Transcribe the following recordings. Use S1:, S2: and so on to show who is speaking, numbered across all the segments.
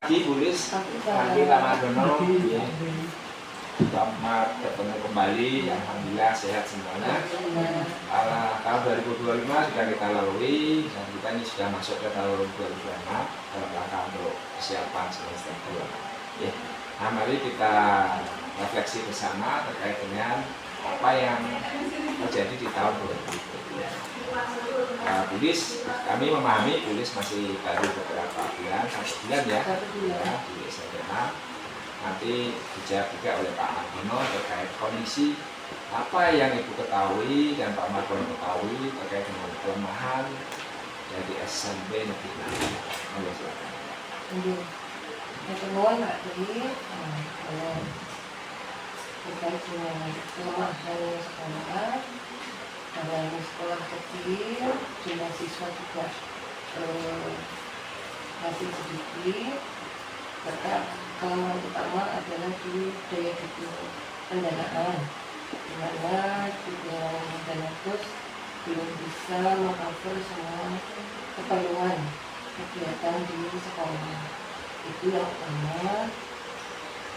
S1: Bulis, Andi Ramadono, selamat ketemu kembali. Alhamdulillah sehat semuanya. Tahun 2025 sudah kita lalui dan kita ini sudah masuk ke tahun 2026 dalam rangka untuk persiapan semester 2. Ya. Nah, mari kita refleksi bersama terkait dengan apa yang terjadi di tahun 2023. Bulis, kami memahami Bulis masih baru beberapa bulan, 1 bulan ya, di SMA. Nanti dijawab juga oleh Pak Margono terkait kondisi apa yang Ibu ketahui dan Pak Margono ketahui terkait dengan kelemahan dari SMP Negeri 6. Monggo silakan.
S2: Pertemuan Pak Dwi terkait dengan kelemahan sekolah. Dalam sekolah kecil, jumlah siswa juga masih sedikit. Serta kelemahan utama adalah di daya dukung pendanaan, di mana dana terus belum bisa mengcover semua keperluan kegiatan di sekolah. Itu yang utama.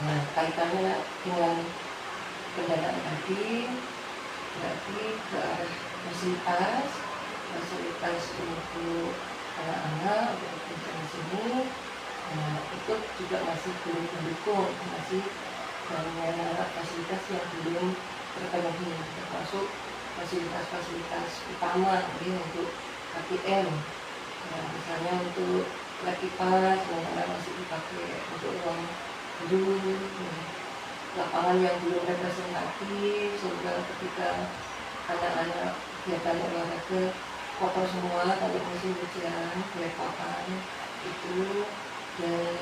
S2: Nah, kaitannya dengan pendanaan tadi berarti ke arah fasilitas untuk anak-anak untuk di sini. Nah, itu juga masih belum mendukung, masih banyak fasilitas yang belum terpenuhi, termasuk fasilitas utama untuk KPM. Nah, misalnya untuk lab kipas yang masih dipakai untuk ruang guru, lapangan yang belum representatif sehingga ketika anak-anak kegiatan olahraga kotor semua kalau musim hujan, belepotan itu. Dan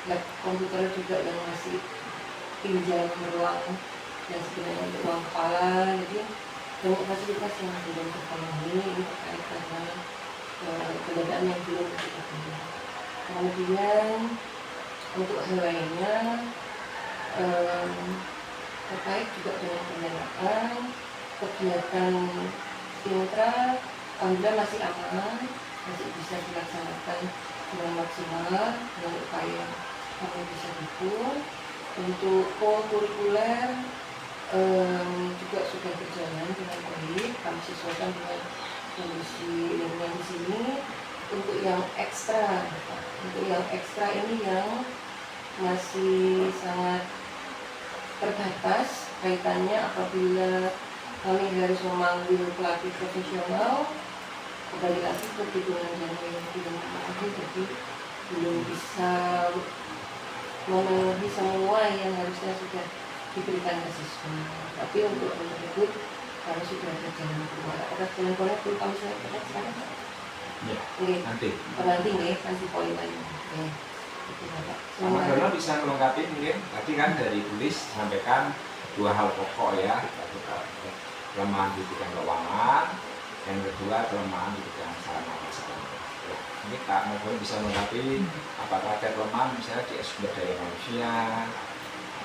S2: lab komputer juga yang masih pinjam ruang yang sebenarnya untuk ruang kepala. Jadi banyak fasilitas yang belum terpenuhi ini terkait karena pendanaan yang belum terpenuhi. Kemudian untuk hal lainnya terkait juga dengan pendanaan kegiatan intra, alhamdulillah masih aman, masih bisa dilaksanakan dengan maksimal dengan upaya kami bisa dukung. Untuk kurikuler juga sudah berjalan dengan baik, kami sesuaikan dengan kondisi lingkungan di sini. Untuk yang ekstra ini yang masih sangat terbatas kaitannya apabila kami harus memanggil pelatih profesional, kembali lagi perhitungan dana yang tidak memenuhi, jadi belum bisa memenuhi semua yang harusnya sudah diberikan ke siswa. Tapi untuk itu kami sudah ada jalan keluar. Ada jalan keluar itu kami sudah dapat sekarang.
S1: Ya, nanti
S2: poin lain.
S1: Pak Margono bisa melengkapi mungkin. Tadi kan dari Bulis sampaikan 2 hal pokok ya, kelemahan di bidang keuangan, yang kedua kelemahan di bidang sarana prasarana. Ini Pak Margono bisa melengkapi apakah ada kelemahan misalnya di sumber daya manusia,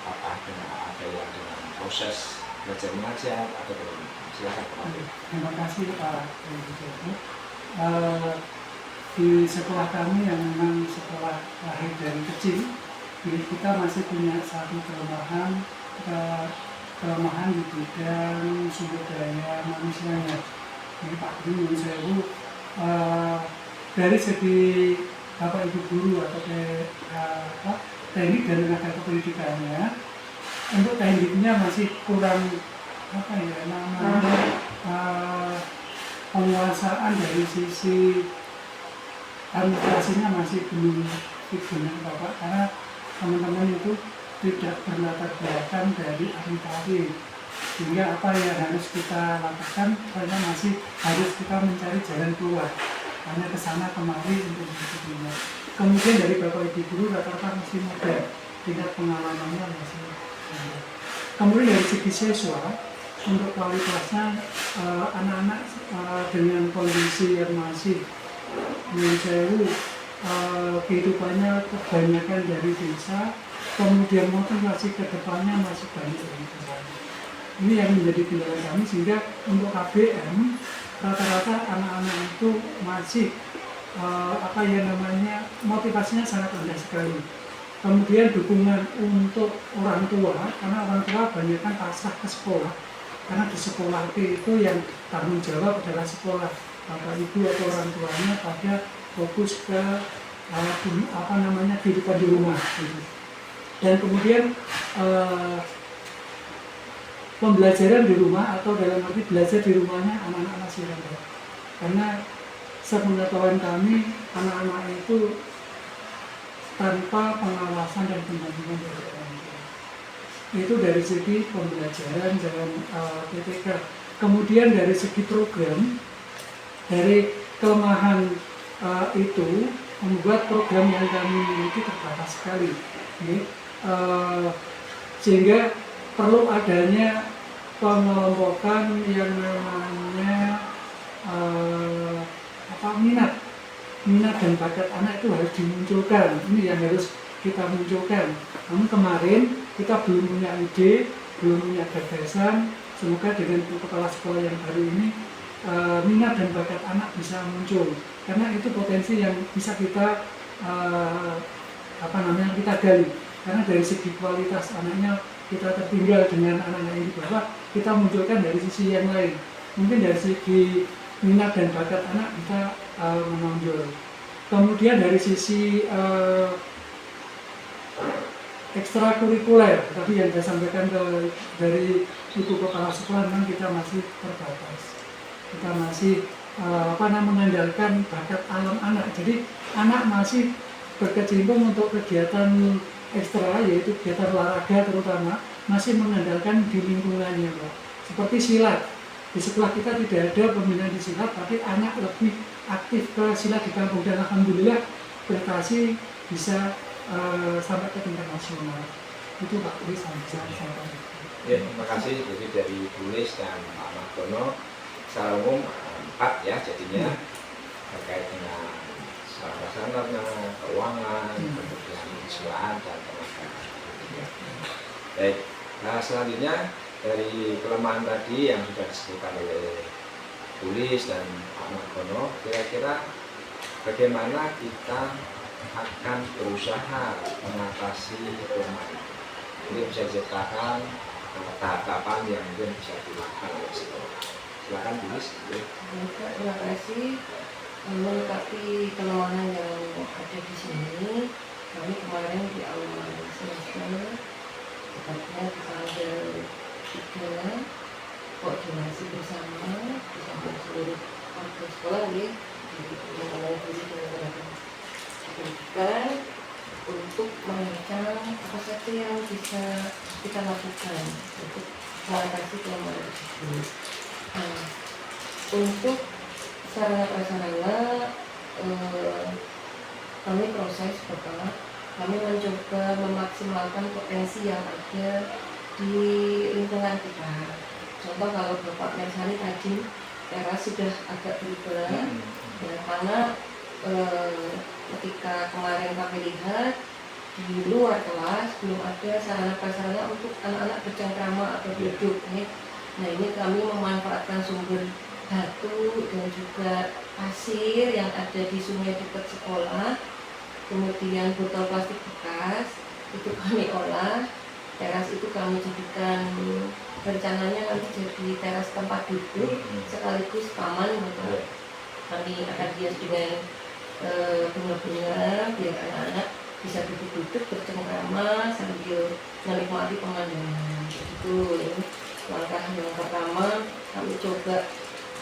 S1: apakah ada yang dengan proses belajar mengajar atau bagaimana. Silakan Pak Margono.
S3: Terima kasih Pak. Di sekolah kami yang memang sekolah lahir dari kecil, kita masih punya satu kelemahan di bidang sumber daya manusianya. Jadi Pak Guru Sewu dari segi Bapak Ibu guru atau teknik dan tenaga kependidikannya, untuk tekniknya masih kurang penguasaan dari sisi administrasinya masih belum benar Bapak, karena teman-teman itu tidak berlatar belakang dari administrasi, sehingga apa yang harus kita lakukan karena masih harus kita mencari jalan keluar, hanya kesana kemari untuk disiplinnya. Kemudian dari Bapak Ibu guru rata-rata masih muda, tingkat pengalamannya masih muda. Kemudian dari segi siswa, untuk kualitasnya anak-anak dengan kondisi yang masih menjauh kehidupannya kebanyakan dari desa, kemudian motivasi ke depannya masih banyak dari desa. Ini yang menjadi kendala kami, sehingga untuk KBM rata-rata anak-anak itu masih apa ya namanya, motivasinya sangat rendah sekali. Kemudian dukungan untuk orang tua, karena orang tua banyak kan pasrah ke sekolah, karena di sekolah itu yang tanggung jawab adalah sekolah. Bapak ibu atau orang tuanya pada fokus ke apa namanya, kehidupan di rumah gitu. Dan kemudian pembelajaran di rumah atau dalam arti belajar di rumahnya anak-anak masih rendah. Karena sepengetahuan kami, anak-anak itu tanpa pengawasan dan pendampingan dari orang tua. Itu dari segi pembelajaran dan PTK. Kemudian dari segi program, dari kelemahan itu membuat program yang kami miliki terbatas sekali. Sehingga perlu adanya pengelompokan yang namanya minat dan bakat anak itu harus dimunculkan. Ini yang harus kita munculkan. Namun kemarin kita belum punya ide, belum punya gagasan. Semoga dengan kepala sekolah yang baru ini minat dan bakat anak bisa muncul. Karena itu potensi yang bisa kita kita gali. Karena dari segi kualitas anaknya kita tertinggal dengan anak-anak ini, bahwa kita munculkan dari sisi yang lain. Mungkin dari segi minat dan bakat anak kita menonjol. Kemudian dari sisi ekstrakurikuler, tadi yang saya sampaikan dari ibu kepala sekolah, memang kita masih terbatas. Kita masih mengandalkan bakat alam anak. Jadi anak masih berkecimpung untuk kegiatan ekstra, yaitu kegiatan olahraga terutama, masih mengandalkan di lingkungannya, Pak. Seperti silat. Di sekolah kita tidak ada pembinaan di silat, tapi anak lebih aktif ke silat di kampung, dan alhamdulillah prestasi bisa sampai ke tingkat nasional. Itu Pak Kris bisa sampaikan.
S1: Ya, terima kasih. Jadi dari Tulis dan Pak Margono secara umum 4 ya jadinya terkait dengan sarana, keuangan, kemudian kejiwaan dan tenaga. Baik, nah selanjutnya dari kelemahan tadi yang sudah disebutkan oleh Tulis dan Pak Margono, kira-kira bagaimana kita akan berusaha mengatasi kelemahan itu? Ini bisa diceritakan tahap-tahapan yang mungkin bisa dilakukan oleh sekolah. Silakan Tulis.
S2: Terima kasih. Melengkapi kelemahan yang ada di sini, kami kemarin di awal semester, tepatnya di tanggal 3, koordinasi bersama seluruh warga sekolah mengenai diri dengan pendidikan untuk merancang apa saja yang bisa kita lakukan untuk mengatasi kelemahan tersebut. Untuk sarana prasarana kami proses Bapak, kami mencoba memaksimalkan potensi yang ada di lingkungan kita. Contoh kalau Bapak Mersani tadi teras sudah agak berubah, ya, karena ketika kemarin kami lihat di luar kelas belum ada sarana prasarana untuk anak-anak bercengkrama atau duduk. Nah ini kami memanfaatkan sumber batu dan juga pasir yang ada di sungai dekat sekolah, kemudian botol plastik bekas itu kami olah, teras itu kami jadikan rencananya nanti jadi teras tempat duduk sekaligus taman. Kami akan hias dengan bunga-bunga biar anak-anak bisa duduk-duduk bercengkrama sambil menikmati pemandangan. Itu ini langkah yang pertama, kami coba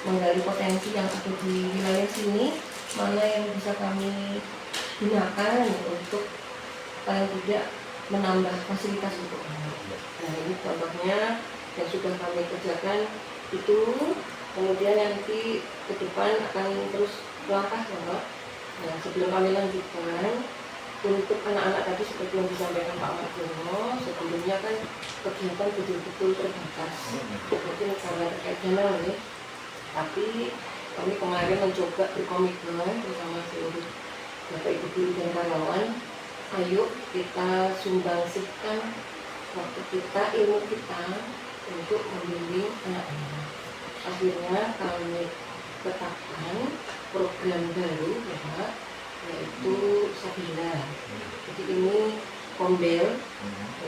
S2: menggali potensi yang ada di wilayah sini, mana yang bisa kami gunakan untuk paling tidak menambah fasilitas untuk anak. Nah ini contohnya yang sudah kami kerjakan itu, kemudian nanti ke depan akan terus langkah Bapak. Nah sebelum kami lanjutkan, untuk anak-anak tadi seperti yang disampaikan Pak Margono, sebelumnya kan kegiatan betul-betul terbatas, mungkin karena terkait dana nih. Tapi kami kemarin mencoba berkomitmen bersama seluruh Bapak Ibu guru dan karyawan, ayo kita sumbangsihkan waktu kita, ilmu kita untuk membimbing anak-anak. Akhirnya kami tetapkan program baru Bapak, yaitu Sabila. Jadi ini Kombel,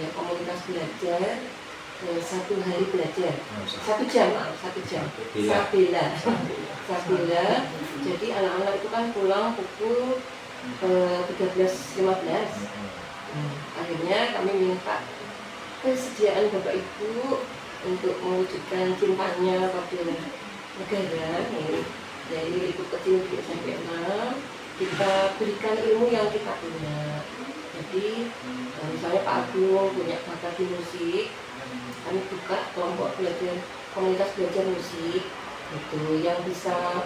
S2: ya, komunitas belajar 1 hari belajar 1 jam, maaf, 1 jam Sabila. Sabila. Jadi anak-anak itu kan pulang pukul 13.15. Akhirnya kami minta kesediaan Bapak Ibu untuk mewujudkan cintanya pada negara, dari ibu kecil di SMP 6, kita berikan ilmu yang kita punya. Jadi misalnya Pak Agung punya bakat di musik, kami buka kelompok belajar, komunitas belajar musik itu yang bisa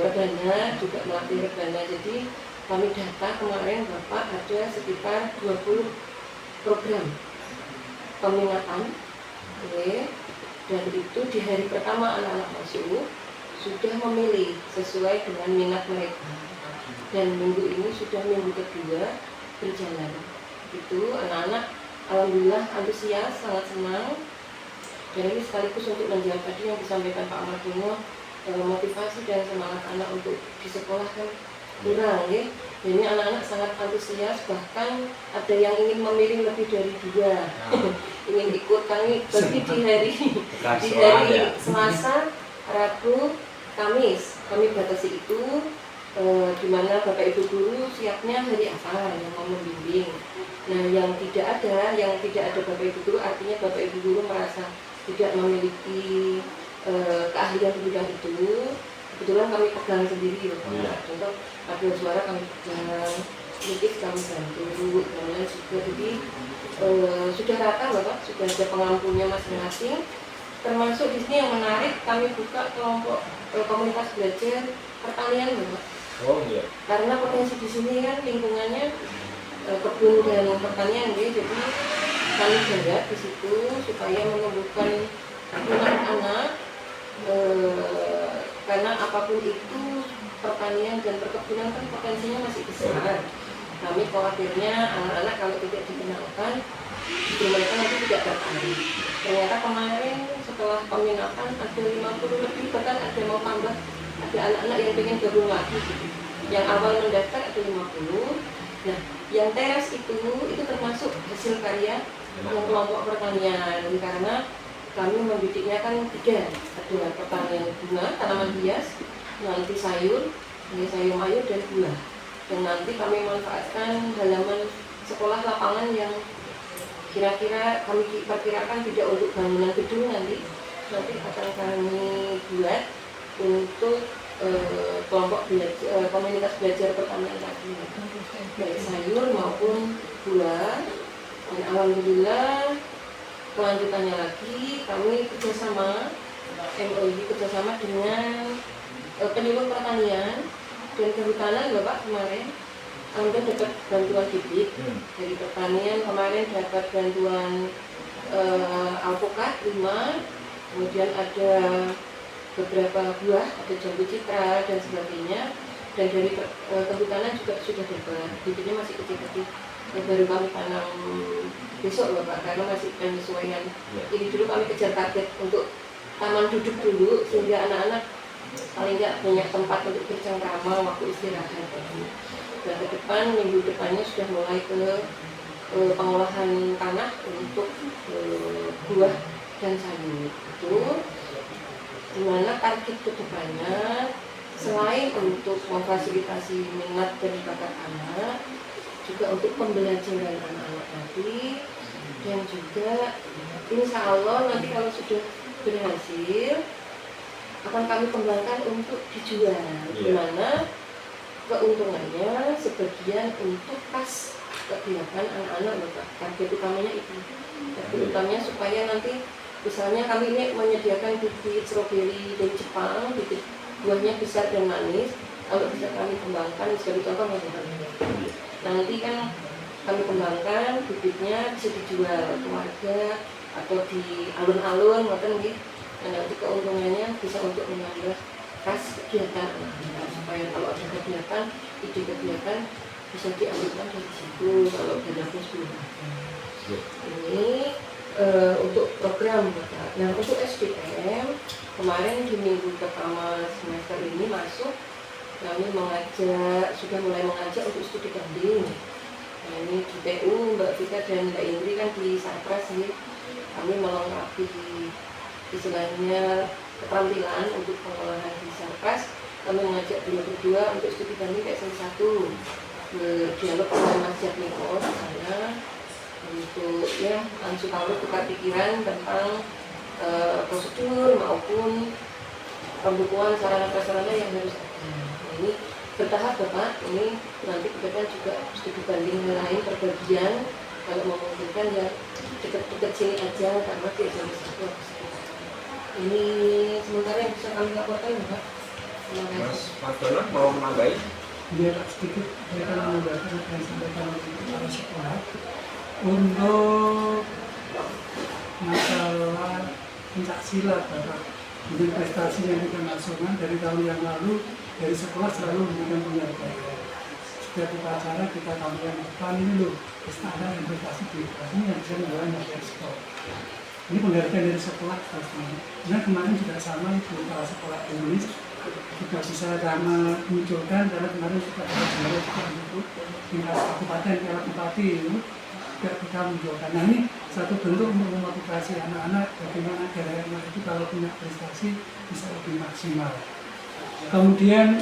S2: rebana, juga melatih rebana. Jadi kami data kemarin Bapak ada sekitar 20 program peminatan, dan itu di hari pertama anak-anak masuk sudah memilih sesuai dengan minat mereka, dan minggu ini sudah minggu kedua berjalan. Itu anak-anak alhamdulillah antusias, sangat senang. Dan ini sekaligus untuk menjawab tadi yang disampaikan Pak Mardiono, motivasi dan semangat anak untuk di sekolah kan kurang, ya. Ini anak-anak sangat antusias, bahkan ada yang ingin memilih lebih dari 2, ingin ikut. Kami bagi di hari Selasa, Rabu, Kamis kami batasi itu, di mana Bapak Ibu guru siapnya hari apa yang mau membimbing. Nah, yang tidak ada Bapak Ibu guru, artinya Bapak Ibu guru merasa tidak memiliki keahlian di bidang itu, kebetulan kami pegang sendiri, contoh paduan suara kami pegang, lukis kami bantu, dan lain juga. Jadi sudah rata Bapak, sudah ada pengampunya masing-masing. Termasuk di sini yang menarik, kami buka kelompok komunitas belajar pertanian Bapak.
S1: Oh iya.
S2: Karena potensi di sini kan lingkungannya kebun dan pertanian, ya. Jadi kami garap di situ supaya menumbuhkan anak-anak, karena apapun itu pertanian dan perkebunan kan potensinya masih besar. Kami khawatirnya anak-anak kalau tidak dikenalkan, itu mereka nanti tidak tertarik. Ternyata kemarin setelah peminatan ada 50 lebih, bahkan ada mau tambah, ada anak-anak yang pengen gabung lagi. Yang awal mendaftar ada 50. Nah, yang teras itu termasuk hasil karya yang kelompok pertanian, karena kami membidiknya kan 3, ada pertanian bunga, tanaman hias, nanti sayur mayur dan buah. Dan nanti kami manfaatkan halaman sekolah lapangan yang kira-kira kami perkirakan tidak untuk bangunan gedung, nanti akan kami buat untuk kelompok belajar, komunitas belajar pertanian tadi, baik sayur maupun buah. Dan alhamdulillah kelanjutannya lagi kami kerjasama MOU dengan penyuluh pertanian dan kehutanan Bapak. Kemarin Anda dapat bantuan bibit dari pertanian, kemarin dapat bantuan alpukat 5, kemudian ada beberapa buah, ada jambu citra dan sebagainya. Dan dari kehutanan juga sudah dapat, bibitnya masih kecil-kecil, baru kami tanam besok Bapak, karena masih penyesuaian. Ini dulu kami kejar target untuk taman duduk dulu, sehingga anak-anak paling nggak punya tempat untuk bercengkrama waktu istirahat. Dan ke depan, minggu depannya sudah mulai ke pengolahan tanah untuk buah dan sayur. Itu dimana target ke depannya, selain untuk memfasilitasi minat dan bakat anak, juga untuk pembelajaran anak-anak tadi, dan juga insya Allah nanti kalau sudah berhasil akan kami kembangkan untuk dijual, di mana keuntungannya sebagian untuk kas kegiatan anak-anak Bapak. Target utamanya itu, target utamanya supaya nanti misalnya kami ini menyediakan bibit stroberi dari Jepang, bibit buahnya besar dan manis. Kalau bisa kami kembangkan, sebagai contoh misalnya, nanti kan kami kembangkan bibitnya bisa dijual ke warga atau di alun-alun, gitu. Dan nanti keuntungannya bisa untuk menambah kas kegiatan, supaya kalau ada kegiatan, ide kegiatan bisa diambilkan dari situ kalau dana bos belum ada. Ini untuk program Bapak. Nah untuk SDM kemarin di minggu pertama semester ini masuk kami sudah mulai mengajak untuk studi banding. Nah ini di PU Mbak Vika dan Mbak Indri kan di Sarpras ini kami melengkapi istilahnya keterampilan untuk pengolahan di Sarpras. Kami mengajak berdua untuk studi banding PSN 1 berdialog dengan Mas Jatmiko di sana untuk ya langsung tahu tukar pikiran tentang prosedur maupun pembukuan sarana-prasarana yang harus ada. Nah, ini bertahap Bapak, ini nanti kemudian juga studi banding lain perbagian kalau memungkinkan ya dekat-dekat sini aja karena di SMP 1 ini sementara yang bisa kami laporkan Bapak.
S1: Mas Donald mau menambahi?
S3: Biar sedikit saya akan menambahkan apa yang disampaikan oleh kepala sekolah untuk masalah pencak silat Bapak. Dengan prestasi yang kita nasional dari tahun yang lalu dari sekolah selalu memberikan penghargaan. Setiap upacara kita tahun yang depan ini loh, ada yang prestasi di ini yang bisa menjualnya dari sekolah. Ini penghargaan dari sekolah pastinya. Nah kemarin juga sama itu kepala sekolah Indonesia juga bisa sama munculkan karena kemarin kita ada juara juga untuk tingkat kabupaten piala bupati itu juga kita munculkan. Nah ini satu bentuk untuk memotivasi anak-anak bagaimana daerah itu kalau punya prestasi bisa lebih maksimal. Kemudian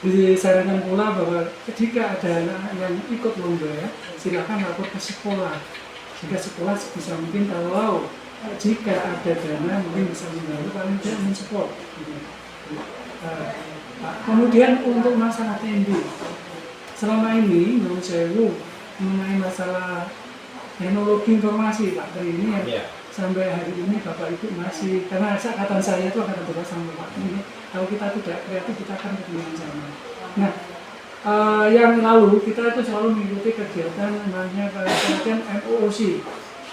S3: disarankan pula bahwa jika ada anak yang ikut lomba ya, silakan lapor ke sekolah sehingga sekolah bisa mungkin kalau jika ada dana mungkin bisa membantu paling tidak mensupport. Kemudian untuk masalah TMB, selama ini menurut saya mengenai masalah teknologi informasi Pak Tri ini yang sampai hari ini Bapak Ibu masih, karena angkatan saya itu akan bergerak sama Pak Tri ini, kalau kita tidak kreatif kita akan ketinggalan zaman. Nah, yang lalu kita itu selalu mengikuti kegiatan namanya pelatihan MOOC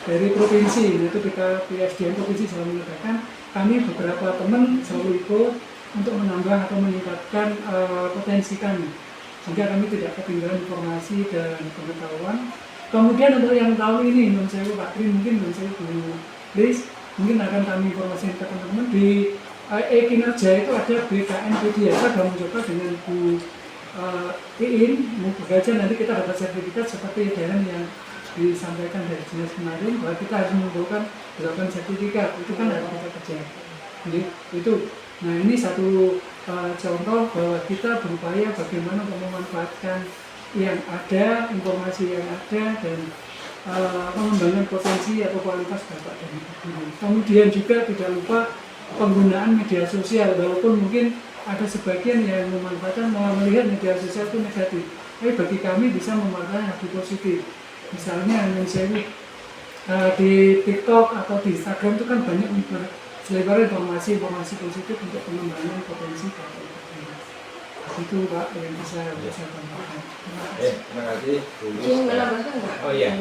S3: dari provinsi, itu PSDM provinsi selalu mengatakan kami beberapa teman selalu ikut untuk menambah atau meningkatkan potensi kami sehingga kami tidak ketinggalan informasi dan pengetahuan. Kemudian untuk yang tahun ini, menurut saya Pak Tri mungkin menurut saya Bu Liz mungkin akan kami informasikan ke teman-teman di kinerja itu ada BKN Pediasa dan mencoba dengan Bu Iin, mungkin nanti kita dapat sertifikat seperti daerah yang disampaikan dari dinas kemarin bahwa kita harus mengumpulkan 8 sertifikat itu kan harus kita kerjakan. Jadi itu. Nah ini satu contoh bahwa kita berupaya bagaimana memanfaatkan yang ada, informasi yang ada dan pengembangan potensi atau kualitas bapak dan ibu. Kemudian juga tidak lupa penggunaan media sosial walaupun mungkin ada sebagian yang memanfaatkan melihat media sosial itu negatif, tapi bagi kami bisa memanfaatkan yang positif. Misalnya di TikTok atau di Instagram itu kan banyak selebar informasi positif untuk pengembangan potensi bapak. Itu Pak yang bisa saya tambahkan.
S1: Terima kasih.
S2: Ingin menambahkan Pak?
S1: Oh iya.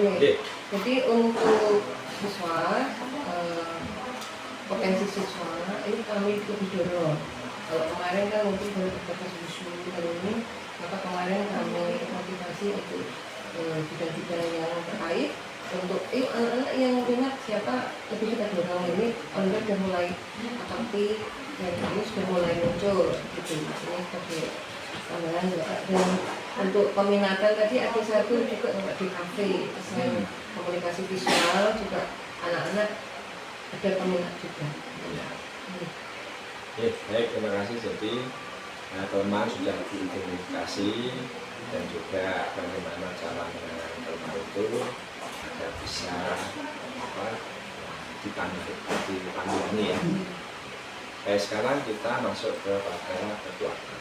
S2: Jadi untuk siswa potensi siswa ini kami lebih dorong. Kalau kemarin kan mungkin baru terbatas musuh kali ini, maka kemarin kami motivasi untuk bidang-bidang yang terkait untuk anak-anak yang minat siapa lebih kita dorong ini online sudah mulai aktif dan ini sudah mulai muncul gitu. Ini sebagai tambahan dan untuk peminatan tadi ada satu juga di kafe selain komunikasi visual juga anak-anak ada peminat juga.
S1: Baik, terima kasih. Jadi teman sudah diidentifikasi dan juga bagaimana cara menangani teman itu agar bisa ditangani ya. Sekarang kita masuk ke pada kekuatan.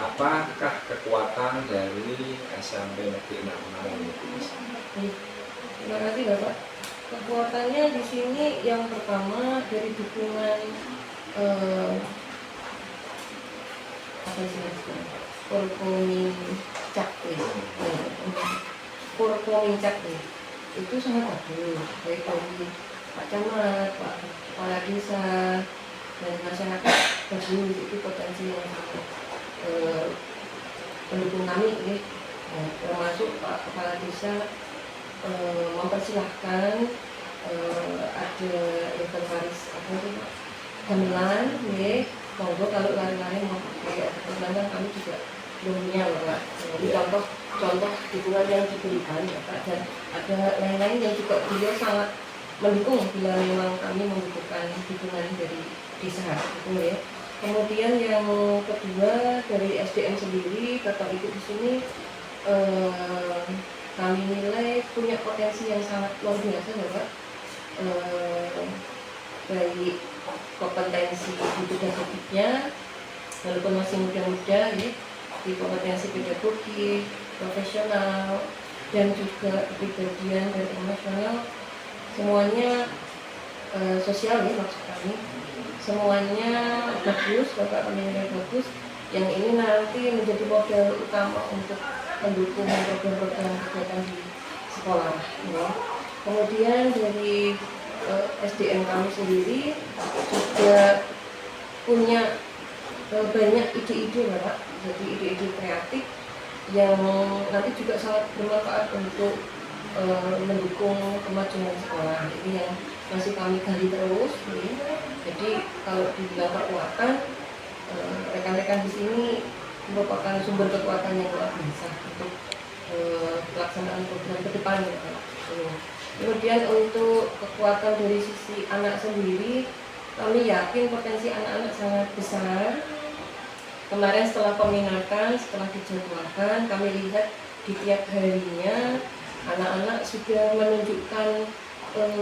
S1: Apakah kekuatan dari SMP Negeri 6 ini?
S2: Terima kasih Bapak. Kekuatannya di sini yang pertama dari dukungan Forkoming Cakwe, itu sangat bagus, baik dari Pak Camat, Pak Kepala Desa, dan masyarakat bagus. Itu potensi yang sangat pendukung kami, termasuk Pak Kepala Desa mempersilahkan ada inventaris apa itu gamelan, ya monggo kalau lari-lari mau pakai gamelan kami juga belum punya loh Pak. Jadi contoh dukungan yang diberikan ya Pak, dan ada lain-lain yang juga beliau sangat mendukung bila memang kami membutuhkan dukungan dari desa gitu ya. Kemudian yang kedua dari SDM sendiri, Bapak Ibu di sini kami nilai punya potensi yang sangat luar biasa ya Pak. Baik kompetensi di pedagogiknya, walaupun masih muda-muda ya, di kompetensi pedagogi, profesional, dan juga kepribadian dan emosional, semuanya sosial ya maksud kami, semuanya bagus, Bapak kami nilai bagus, yang ini nanti menjadi modal utama untuk mendukung program-program kegiatan di sekolah ya. Kemudian dari SDM kami sendiri juga punya banyak ide-ide Bapak, jadi ide-ide kreatif yang nanti juga sangat bermanfaat untuk mendukung kemajuan sekolah. Ini yang masih kami gali terus ya. Jadi kalau dibilang kekuatan, rekan-rekan di sini merupakan sumber kekuatan yang luar biasa untuk pelaksanaan program ke depan ya Pak. Kemudian untuk kekuatan dari sisi anak sendiri, kami yakin potensi anak-anak sangat besar. Kemarin setelah peminatan, setelah dijadwalkan, kami lihat di tiap harinya anak-anak sudah menunjukkan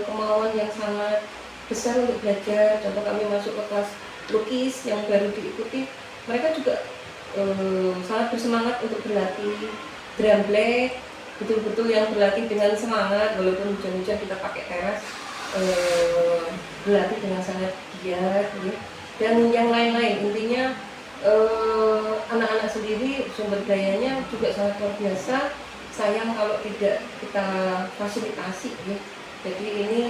S2: kemauan yang sangat besar untuk belajar. Contoh kami masuk ke kelas lukis yang baru diikuti, mereka juga sangat bersemangat untuk berlatih dramblek, betul-betul yang berlatih dengan semangat, walaupun hujan-hujan kita pakai teras, berlatih dengan sangat giat ya. Dan yang lain-lain, intinya anak-anak sendiri sumber dayanya juga sangat luar biasa. Sayang kalau tidak kita fasilitasi ya. Jadi ini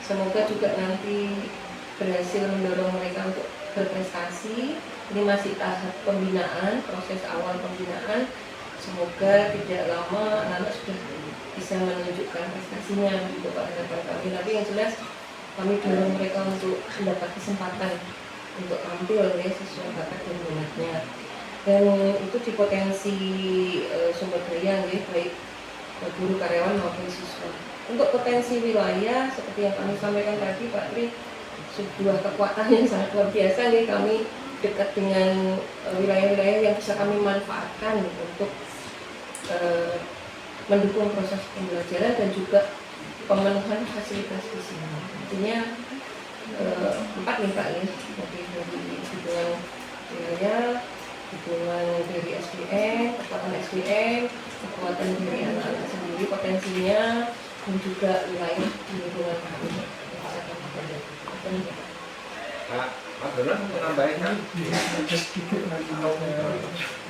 S2: semoga juga nanti berhasil mendorong mereka untuk berprestasi. Ini masih tahap pembinaan, proses awal pembinaan. Semoga tidak lama anak-anak sudah bisa menunjukkan prestasinya untuk harapan kami. Tapi yang jelas kami dorong mereka untuk mendapat kesempatan untuk tampil ya sesuai bakat dan minatnya. Dan itu di potensi sumber daya ya, baik guru, karyawan maupun siswa. Untuk potensi wilayah seperti yang kami sampaikan tadi Pak Tri, sebuah kekuatan yang sangat luar biasa ya, kami dekat dengan wilayah-wilayah yang bisa kami manfaatkan untuk mendukung proses pembelajaran dan juga pemenuhan fasilitas di sini. Artinya 4 nih Pak ya, jadi dari dukungan wilayah, dukungan dari SDM, kekuatan SDM, kekuatan dari anak-anak sendiri potensinya, dan juga wilayah di lingkungan kami.
S1: Mas Donon mau nambahin kan?
S3: Ada sedikit lagi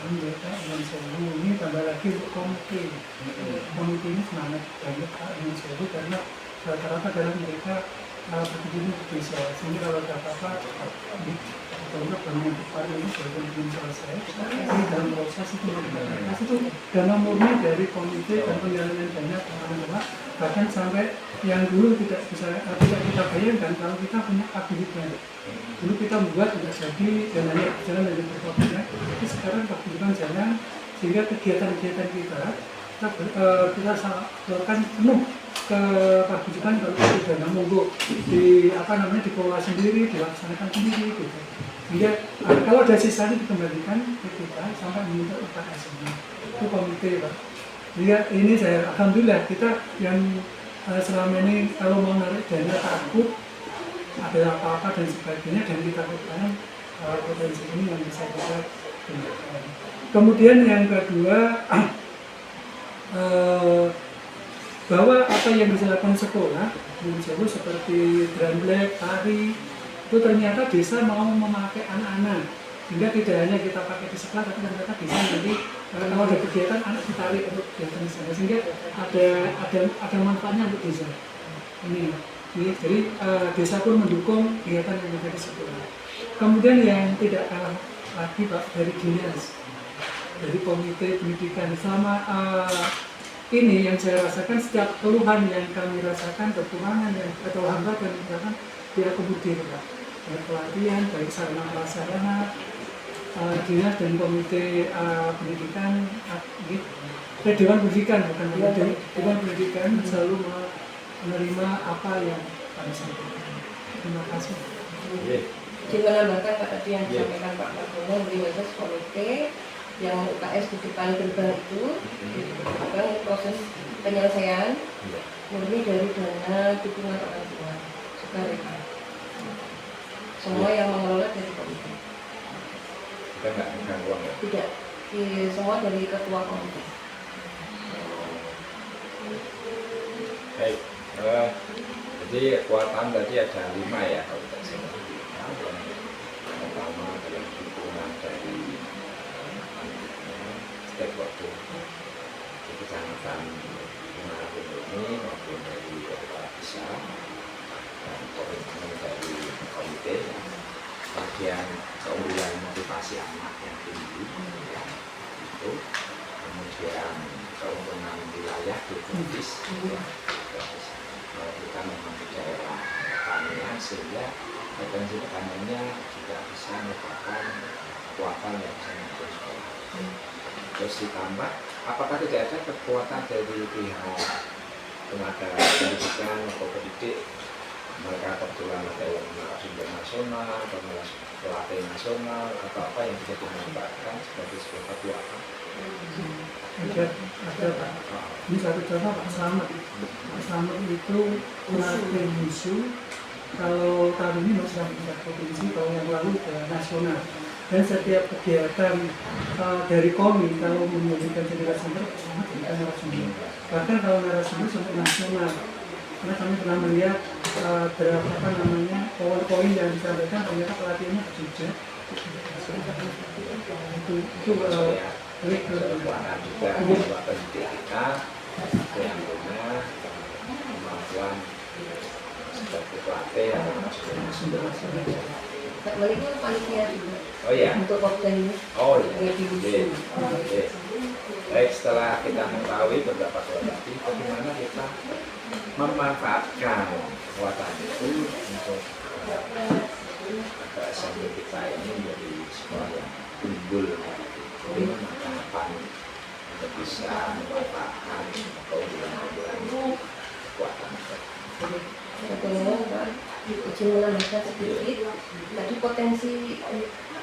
S3: mereka dengan sewu ini tambah lagi untuk komite. Komite ini semangat banget Pak dengan sewu karena rata-rata dalam mereka berbeda di desa. Sehingga kalau ada apa-apa untuk bangun depan ini sudah belum selesai. Ini dalam proses itu mereka itu dana murni dari komite dan penggalian dana teman-teman, bahkan sampai yang dulu tidak kita bayangkan kalau kita punya paguyuban. Dulu kita membuat tidak jadi dan hanya berjalan dari berpabrik, tapi sekarang paguyuban jalan sehingga kegiatan-kegiatan kita salurkan penuh ke paguyuban. Kalau itu dana monggo dikelola sendiri, dilaksanakan sendiri gitu. Sehingga kalau ada sisanya dikembalikan ke kita sampai membentuk UKS-nya. Itu komite Pak. Lihat ini saya alhamdulillah kita yang selama ini kalau mau narik dana takut ada apa-apa dan sebagainya, dan kita lakukan potensi ini yang bisa kita gunakan. Kemudian yang kedua bahwa apa yang bisa dilakukan sekolah seperti dramblek, tari, itu ternyata desa mau memakai anak-anak, sehingga tidak hanya kita pakai di sekolah, tapi ternyata desa nanti kalau ada kegiatan anak ditarik untuk kegiatan di sana, sehingga ada manfaatnya untuk desa ini. Jadi desa pun mendukung kegiatan yang ada di sekolah. Kemudian yang tidak kalah lagi Pak, dari dinas, dari komite pendidikan selama ini yang saya rasakan, setiap keluhan yang kami rasakan, kekurangan yang atau hambatan misalkan dia kemudian baik pelatihan, baik sarana prasarana, dinas dan komite pendidikan, dewan pendidikan bukan komite, dewan pendidikan selalu menerima apa yang kami sampaikan. Terima kasih.
S2: Jadi menambahkan Pak tadi yang disampaikan Pak Margono, beliau komite yang UKS di depan gerbang itu, ini proses penyelesaian murni dari dana dukungan orang tua sukarela. Semua yang mengelola dari komite.
S1: Kita nggak megang uang ya?
S2: Tidak, semua dari ketua komite.
S1: Baik, jadi kekuatan tadi ada 5 ya kalau tidak salah. Yang pertama adalah dukungan dari stakeholder di kecamatan Manapun ini maupun dari kepala desa dan komitmen dari komite. Bagian keunggulan motivasi anak yang tinggi ya, itu kemudian keuntungan wilayah geografis ya, kita memang di daerah pertanian sehingga potensi pertaniannya juga bisa merupakan kekuatan yang bisa mendukung sekolah. Terus ditambah, apakah tidak ada kekuatan dari pihak tenaga pendidikan atau pendidik? Mereka kebetulan ada yang narasumber nasional atau pelatih nasional atau apa yang bisa dimanfaatkan sebagai sebuah kekuatan.
S3: Ada Pak. Ini satu contoh Pak Slamet. Pak Slamet itu pelatih musuh. Kalau tahun ini masih tingkat provinsi, tahun yang lalu ke nasional. Dan setiap kegiatan dari KOMI kalau menjadikan jadi narasumber, Pak Slamet bukan narasumber. Bahkan kalau narasumber sampai nasional. Karena kami pernah melihat berapa poin-poin yang disampaikan, ternyata pelatihannya juga. Itu
S1: kekuatan juga bahwa pendidik kita yang punya kemampuan seperti pelatih atau sumber nasional.
S2: Mereka panitia juga.
S1: Oh iya.
S2: Untuk waktu ini.
S1: Oh iya. Baik, setelah kita mengetahui beberapa tadi, bagaimana kita memanfaatkan kekuatan itu untuk agar SMP kita ini menjadi sekolah yang unggul. Bagaimana tahapan untuk bisa memanfaatkan keunggulan-keunggulan kekuatan itu?
S2: Sebetulnya Pak, izin menambahkan sedikit. Tadi potensi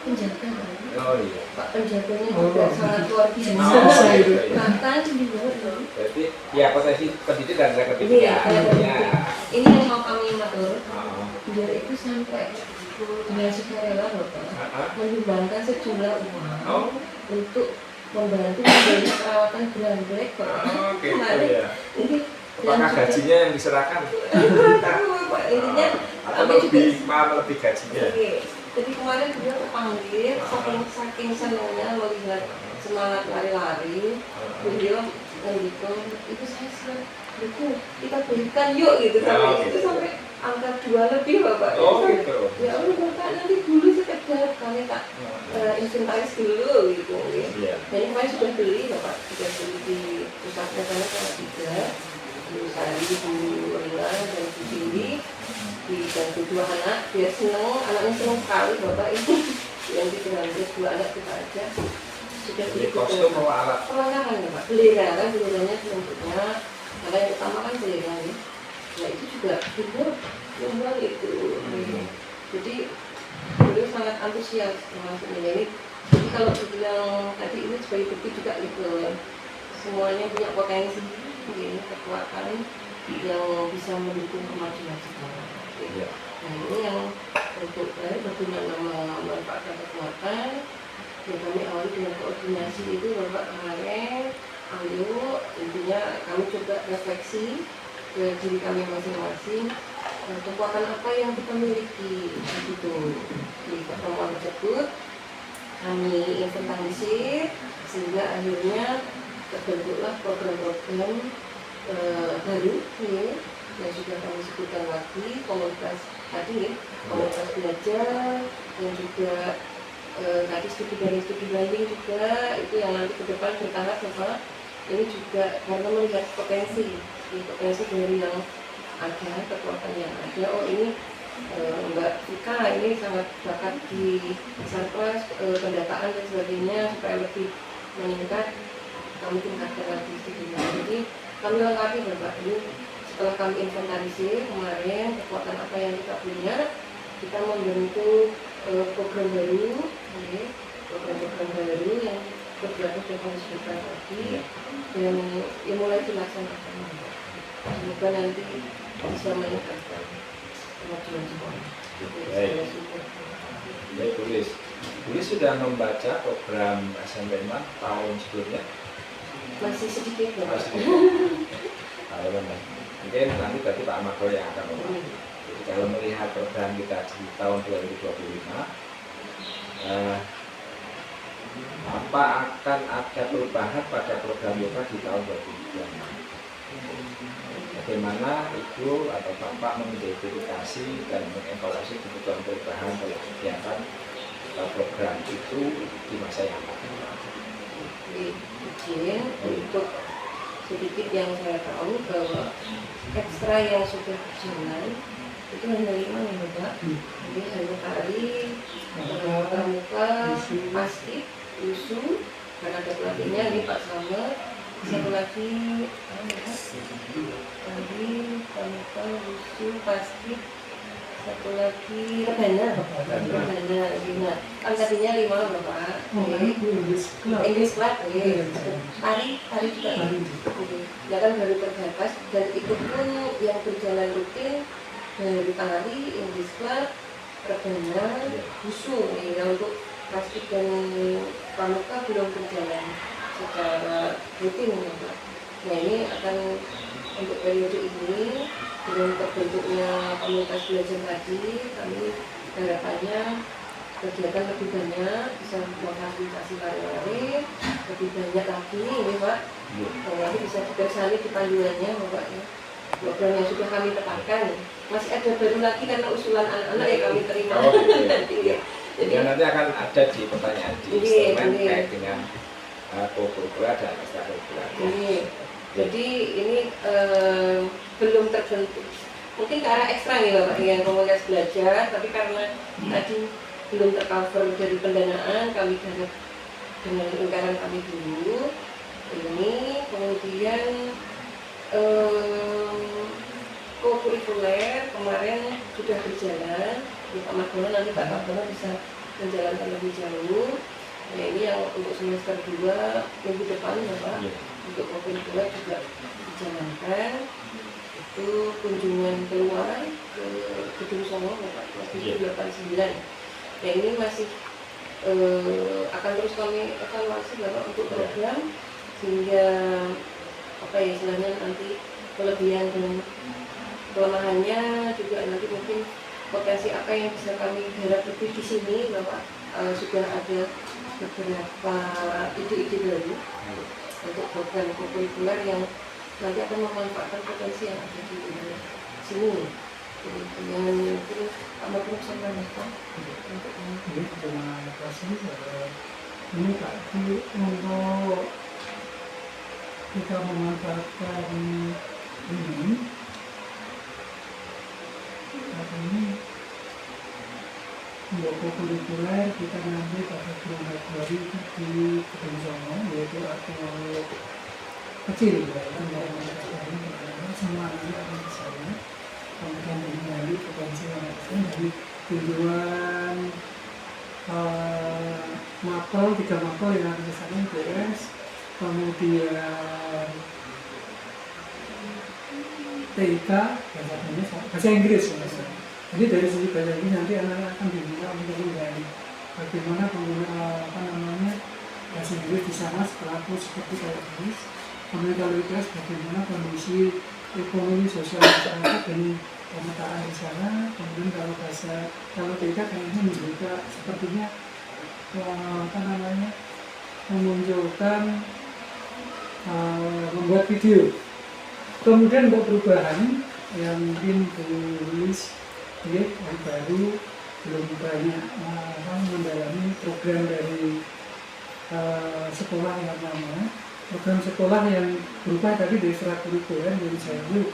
S2: penjaga.
S1: Oh iya.
S2: Pak penjaganya juga sangat luar biasa. Bahkan di luar dari.
S1: Berarti ya potensi pendidik dan tenaga
S2: Iya,
S1: pendidikan.
S2: ini yang mau kami matur. Biar itu sampai dengan sukarela Bapak menyumbangkan sejumlah uang untuk membantu memberi perawatan gelandrek Bapak.
S1: Oke, ya. Apakah gajinya yang diserahkan?
S2: Tahu Pak, intinya
S1: atau lebih gajinya?
S2: Jadi kemarin dia terpanggil, saking senangnya melihat semangat lari-lari, beliau mendukung, itu saya sudah dukung, kita berikan yuk gitu, sampai itu sampai angka 2 lebih Bapak.
S1: Oh gitu.
S2: Ya Allah Bapak, nanti dulu sekedar kami tak inventaris dulu gitu. Jadi kemarin sudah beli Bapak, sudah beli di pusatnya sana kalau tidak. Bu Sari, Bu Rina, dan Bu Cindy dibantu 2 anak, dia seneng, anaknya seneng sekali Bapak ini yang dibantu 2 anak kita aja sudah beli
S1: kostum atau alat?
S2: perlengkapan ya Pak, belera kan, beleranya selanjutnya karena yang utama kan belera ya. Nah itu juga lumbar itu jadi beliau sangat antusias maksudnya ini. Jadi kalau dibilang tadi ini sebagai bukti juga gitu, semuanya punya potensi ini kekuatan yang bisa mendukung kemajuan sekolah. Nah ini yang untuk bagaimana memanfaatkan kekuatan yang kami awali dengan koordinasi itu Bapak kemarin. Ayo intinya kami coba refleksi ke diri kami masing-masing, kekuatan apa yang kita miliki gitu di pertemuan tersebut kami inventarisir sehingga akhirnya terbentuklah program-program baru ya, yang sudah kami sebutkan lagi, komunitas tadi ya, komunitas belajar yang juga tadi studi banding juga itu yang nanti ke depan bertahap Bapak ini juga karena melihat potensi dari yang ada, kekuatan yang ada. Oh ini Mbak Vika ini sangat bakat di sarpras, pendataan dan sebagainya, supaya lebih meningkat kami tingkatkan lagi studinya. Jadi kami lengkapi Bapak. Ini setelah kami inventarisir kemarin kekuatan apa yang kita punya, kita membentuk program baru, program baru yang berbasis dengan sebentar lagi dan mulai dilaksanakan. Semoga nanti bisa meningkatkan kemajuan sekolah.
S1: Baik, Tulis sudah membaca program SMPN tahun sebelumnya?
S2: Masih sedikit ya, Pak.
S1: Mungkin nanti berarti Pak Makro yang akan membaca. Jadi kalau melihat program kita di tahun 2025, apa akan ada perubahan pada program yoga di tahun 2025? Bagaimana Ibu atau Bapak mengidentifikasi dan mengevaluasi kebutuhan perubahan dalam kegiatan program itu di masa yang akan datang?
S2: Izin untuk sedikit yang saya tahu bahwa ekstra yang sudah berjalan itu hanya 5 nih Bapak. Jadi hanya tari, pramuka, pasti, usu, dan ada pelatihnya ini Pak Sama. Satu lagi tadi pramuka, usu, pasti, satu lagi rebana. Nah, kan tadinya 5 Bapak. English Club, tari juga. Ya kan baru terbatas dan itu pun yang berjalan rutin dari tari, English Club, rebana, usu. Ya untuk plastik dan pramuka belum berjalan secara rutin Bapak. Nah ini akan untuk periode ini dengan terbentuknya komunitas belajar tadi, kami harapannya kegiatan lebih banyak, bisa memfasilitasi lari-lari lebih banyak lagi ini Pak. Dan nanti bisa dipersani di panduannya Bapak ya. Program yang sudah kami tetapkan masih ada baru lagi karena usulan anak-anak yang kami terima. Nanti ya. Jadi
S1: nanti akan ada di pertanyaan di instrumen terkait dengan co-curricular dan extracurricular.
S2: Jadi ini belum terbentuk. Mungkin ke arah ekstra nih Bapak yang komunitas belajar, tapi karena tadi belum tercover dari pendanaan, kami garap dengan lingkaran kami dulu. Ini kemudian co-curricular kemarin sudah berjalan. Pak Margono nanti Pak Margono bisa menjalankan lebih jauh. Nah ini yang untuk semester 2 minggu depan Bapak, untuk co-curricular juga dijalankan. Itu kunjungan keluar ke Gedung Songo Bapak, 789. Nah ini masih akan terus kami evaluasi Bapak untuk program, sehingga apa ya istilahnya nanti kelebihan dan kelemahannya juga nanti mungkin potensi apa yang bisa kami garap lebih di sini Bapak. Sudah ada beberapa ide-ide baru untuk program co-curricular yang nanti akan memanfaatkan potensi yang ada di sini. Dengan itu Pak Margono sama Bapak untuk
S3: ini terima kasih. Ini Pak untuk kita memanfaatkan ini untuk co-curricular kita nanti pada bulan Februari di Gedung Songo, yaitu atau kecil ya, semua nanti akan ke sana. Kemudian mengenali potensi yang ada dari tujuan mapel, 3 mapel yang ada di sana beres, kemudian TIK bahasa Inggris ya. Jadi dari segi bahasa Inggris nanti anak-anak akan diminta untuk menggali bagaimana pengguna bahasa Inggris di sana berlaku seperti kayak Inggris. Kemudian kalau ikhlas bagaimana kondisi ekonomi sosial masyarakat dan pemetaan di sana. Kemudian kalau TIK kayaknya juga sepertinya memunculkan membuat video. Kemudian untuk perubahan yang mungkin tulis yang baru belum banyak mendalami program dari sekolah yang lama. program sekolah yang berubah tadi dari ekstrakurikuler dari Jayu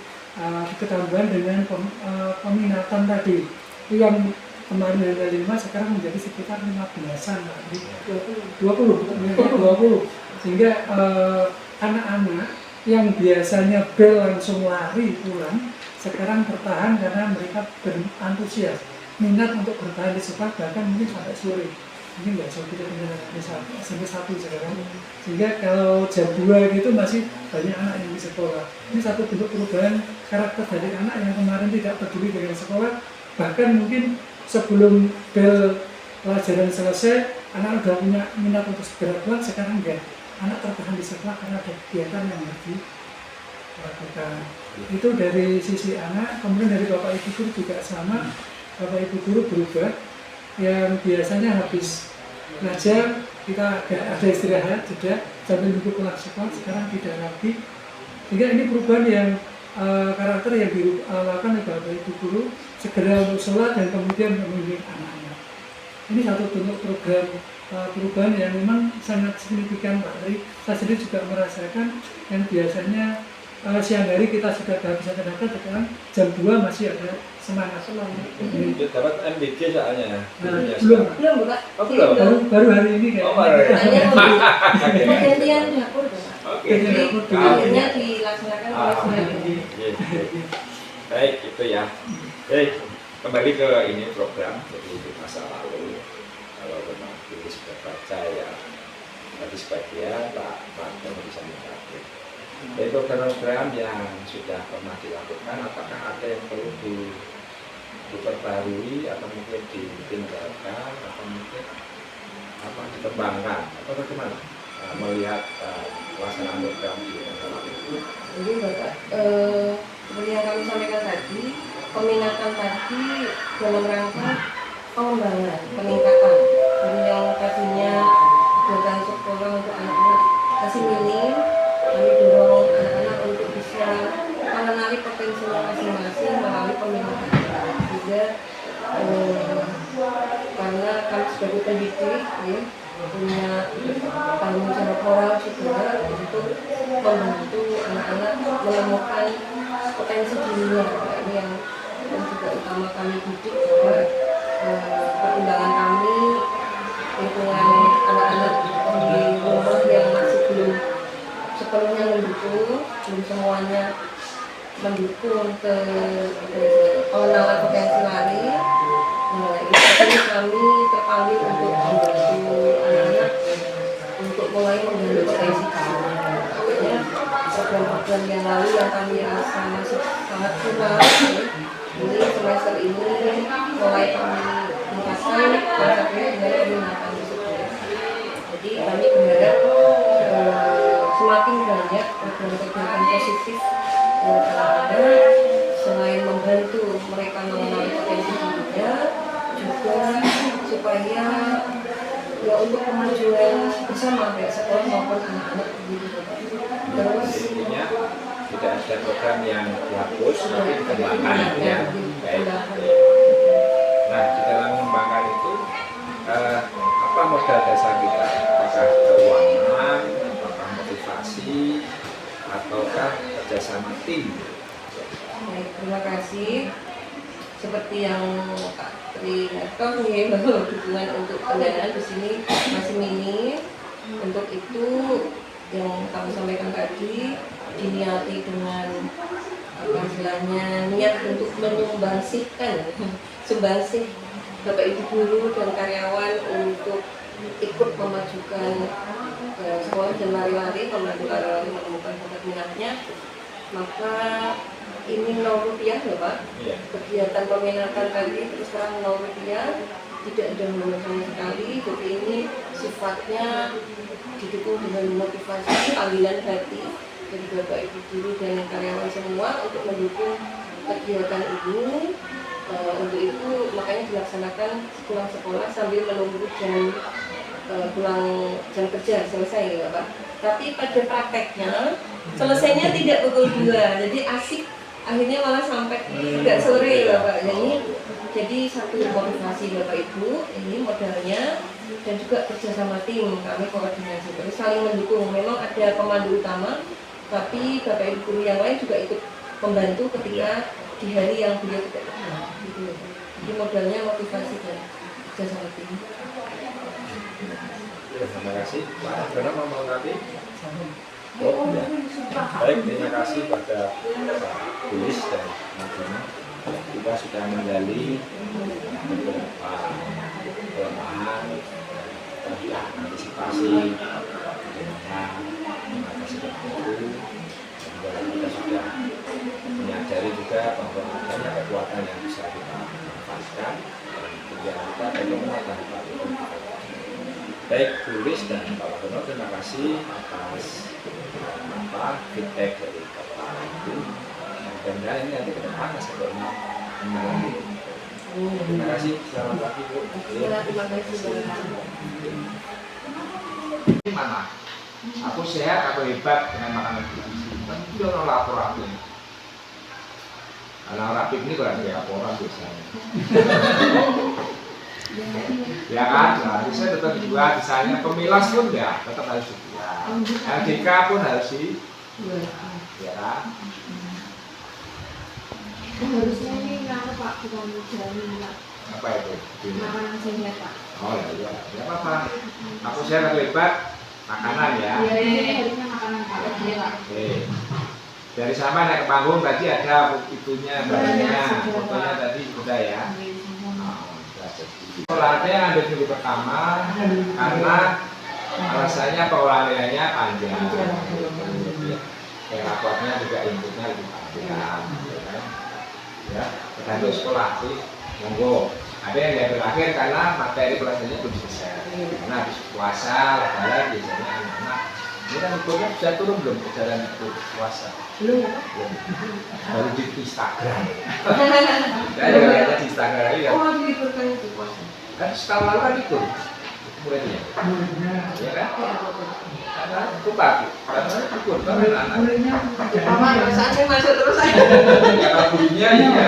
S3: ketambahan dengan peminatan tadi itu yang kemarin dari 5 sekarang menjadi sekitar 15-an 20 sehingga anak-anak yang biasanya bel langsung lari pulang sekarang bertahan karena mereka berantusias minat untuk bertahan di sekolah bahkan mungkin sampai sore. Ini nggak jauh kita tinggal sampai 1 sekarang, sehingga kalau jam 2 gitu masih banyak anak yang di sekolah. Ini satu bentuk perubahan karakter dari anak yang kemarin tidak peduli dengan sekolah, bahkan mungkin sebelum bel pelajaran selesai anak udah punya minat untuk segera pulang, sekarang enggak. Anak tertahan di sekolah karena ada kegiatan yang harus dilakukan. Itu dari sisi anak. Kemudian dari bapak ibu guru juga sama, bapak ibu guru berubah. Yang biasanya habis ngajar kita ada istirahat jeda sambil nunggu pulang sekolah, sekarang tidak lagi. Sehingga ini perubahan yang karakter yang dilakukan oleh bapak ibu guru, segera untuk sholat dan kemudian membimbing anak-anak. Ini satu bentuk program perubahan yang memang sangat signifikan Pak Tri. Saya sendiri juga merasakan yang biasanya siang hari kita sudah kehabisan tenaga, sekarang jam 2 masih ada semangat.
S1: Itu dapat MBG soalnya.
S3: Belum
S2: Pak.
S1: Oh, belum.
S3: Baru hari ini
S1: Oh, baru.
S2: Pergantian dapur
S1: Oke.
S2: akhirnya dilaksanakan oleh Surabaya.
S1: Baik, itu ya. Baik, kembali ke ini program. Jadi di masa lalu kalau memang dulu sudah baca ya tadi sebagian Pak bisa mengatakan. Dari program-program yang sudah pernah dilakukan, apakah ada yang perlu diperbarui atau mungkin ditinggalkan atau mungkin dikembangkan atau bagaimana melihat pelaksanaan program di masalah itu?
S2: Jadi Bapak, seperti yang kami sampaikan tadi, peminatan tadi dalam rangka pengembangan, peningkatan. Jadi yang tadinya kegiatan sekolah untuk anak-anak masih minim, kami dorong anak-anak untuk bisa mengenali potensinya masing-masing melalui peminatan. Juga karena kami sebagai pendidik ya, punya tanggung jawab moral juga untuk membantu anak-anak menemukan potensi dirinya. Ini yang juga utama kami didik bahwa pertimbangan kami lingkungan anak-anak di rumah yang masih belum sepenuhnya mendukung, belum semuanya mendukung ke pengenalan potensi lari. Nah, ini kami terpanggil untuk membantu anak-anak untuk mulai menggali potensi diri. Artinya program-program yang lalu yang kami rasa masih sangat kurang, ini semester ini mulai kami tingkatkan konsepnya dengan peminatan tersebut. Jadi kami berharap semakin banyak program-program positif anak-anak selain membantu mereka mengenali potensi dirinya, juga supaya ya untuk kemajuan bersama baik sekolah maupun anak-anak begitu. Terus
S1: intinya tidak ada program yang dihapus tapi dikembangkan ya. Baik. Nah, di dalam mengembangkan itu apa modal dasar kita? Apakah keuangan, apakah motivasi, ataukah kerjasama tim?
S2: baik, terima kasih. Seperti yang Pak Tri Narto bahwa dukungan untuk pendanaan di sini masih minim. Untuk itu yang kami sampaikan tadi diniati dengan istilahnya niat untuk menyumbangsihkan sumbangsih Bapak Ibu guru dan karyawan untuk ikut memajukan sekolah dan lari-lari, membantu lari-lari menemukan bakat minatnya. Maka ini 0 rupiah ya Pak.
S1: Iya.
S2: Kegiatan peminatan tadi terus terang 0 rupiah, tidak ada hubungan sama sekali. Jadi ini sifatnya didukung dengan motivasi panggilan hati dari Bapak Ibu guru dan karyawan semua untuk mendukung kegiatan ini. Untuk itu makanya dilaksanakan pulang sekolah sambil menunggu jam pulang jam kerja selesai ya Pak. Tapi pada prakteknya selesainya tidak pukul 2, jadi akhirnya malah sampai agak sore ya Pak. Jadi satu motivasi Bapak Ibu ini modalnya dan juga kerjasama tim, kami koordinasi terus saling mendukung. Memang ada pemandu utama, tapi Bapak Ibu guru yang lain juga ikut membantu ketika di hari yang beliau tidak ada. Gitu. Jadi modalnya motivasi dan kerjasama tim.
S1: Terima kasih. Pak Dono mau melengkapi? Oh, ya. Baik, terima kasih pada Pak Tulis dan Mas Dono. Kita sudah menggali beberapa kelemahan, antisipasi, bagaimana mengatasi itu. Dan kita sudah menyadari juga bahwa banyak kekuatan yang bisa kita manfaatkan dan tujuan kita bagaimana tanpa itu. Baik Tulis dan Pak Dono, terima kasih atas feedback dari Bapak Ibu. Dan ini nanti ke depan sebelumnya mengalami. Terima kasih. Selamat pagi Bu.
S2: Terima kasih.
S1: Gimana? Aku sehat, aku hebat dengan makanan gizi. Kan itu orang lapor aku. Anak rapi ini kurang kayak laporan biasanya. Ya kan, nah, bisa tetap dibuat, misalnya pemilas pun ya tetap harus dibuat. LDK pun harus ya kan.
S4: Harusnya ini kenapa Pak, bukan jalan Pak?
S1: Apa itu?
S4: Makanan sehat Pak.
S1: Oh ya, ya apa-apa. Aku sehat, aku hebat, makanan ya.
S4: Iya, ini harusnya makanan Pak. Iya Pak.
S1: Oke. Dari sama naik ke panggung tadi ada itunya, bahannya, fotonya tadi sudah ya. Olahraga yang ambil minggu pertama karena rasanya pengolahannya panjang. Raportnya juga inputnya lebih panjang. Ya, tergantung sekolah sih. Monggo. Ada yang diambil akhir karena materi pelajarannya belum selesai. Karena habis puasa, lebaran biasanya anak-anak ini kan ukurnya bisa turun belum ke jalan itu puasa?
S2: Belum.
S1: Baru di Instagram. Saya juga lihatnya di Instagram ya.
S2: Oh, diliburkan itu puasa.
S1: Kan setahun lalu kan itu muridnya. Ya kan? Karena itu pagi. Karena ukur kan anak.
S3: Muridnya
S2: Mama, saatnya masuk terus aja.
S1: Ya kalau gurunya ya.